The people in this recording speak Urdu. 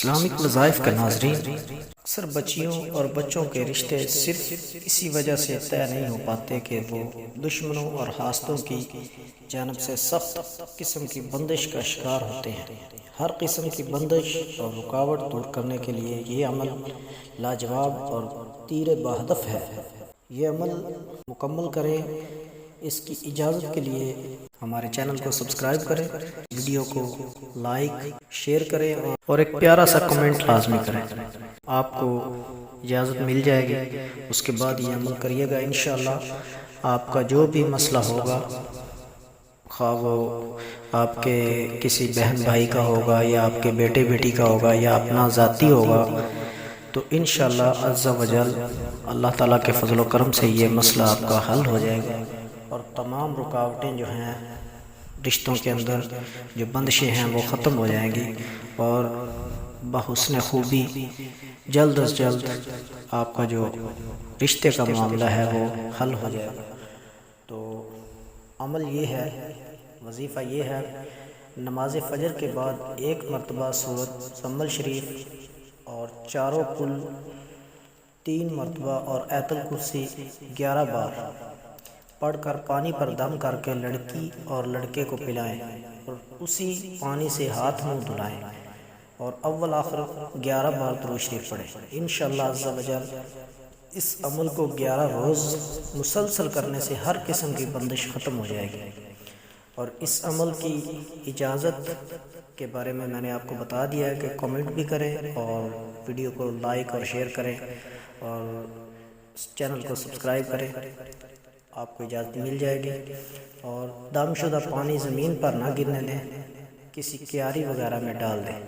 اسلامک وظائف کے ناظرین، اکثر بچیوں اور بچوں کے رشتے صرف اسی وجہ سے طے نہیں ہو پاتے کہ وہ دشمنوں اور حاسدوں کی جانب سے سخت قسم کی بندش کا شکار ہوتے ہیں۔ ہر قسم کی بندش اور رکاوٹ دور کرنے کے لیے یہ عمل لاجواب اور تیر بہدف ہے۔ یہ عمل مکمل کریں، اس کی اجازت کے لیے ہمارے چینل کو سبسکرائب کریں، ویڈیو کو لائک شیئر کریں اور ایک پیارا سا کمنٹ لازمی کریں۔ آپ کو اجازت مل جائے گی، اس کے بعد یہ عمل کریے گا۔ انشاءاللہ آپ کا جو بھی مسئلہ ہوگا، خواہ وہ آپ کے کسی بہن بھائی کا ہوگا یا آپ کے بیٹے بیٹی کا ہوگا یا اپنا ذاتی ہوگا، تو انشاءاللہ عز و جل اللہ تعالیٰ کے فضل و کرم سے یہ مسئلہ آپ کا حل ہو جائے گا اور تمام رکاوٹیں جو ہیں رشتوں کے اندر، جو بندشیں ہیں، وہ ختم ہو جائیں گی اور بحسن خوبی جلد از جلد آپ کا جو رشتے کا معاملہ ہے وہ حل ہو جائے گا۔ تو عمل یہ ہے، وظیفہ یہ ہے، نماز فجر کے بعد 1 مرتبہ سورۃ مزمل شریف اور چاروں کل 3 مرتبہ اور آیت الکرسی 11 بار پڑھ کر پانی پر دم کر کے لڑکی اور لڑکے کو پلائیں اور اسی پانی سے ہاتھ منہ دھلائیں اور اول آخر 11 بار درود شریف پڑھیں۔ انشاءاللہ عز و جل اس عمل کو 11 روز مسلسل کرنے سے ہر قسم کی بندش ختم ہو جائے گی۔ اور اس عمل کی اجازت کے بارے میں نے آپ کو بتا دیا ہے کہ کمنٹ بھی کریں اور ویڈیو کو لائک اور شیئر کریں اور چینل کو سبسکرائب کریں، آپ کو اجازت مل جائے گی۔ اور دم شدہ پانی زمین پر نہ گرنے دیں، کسی کیاری وغیرہ میں ڈال دیں۔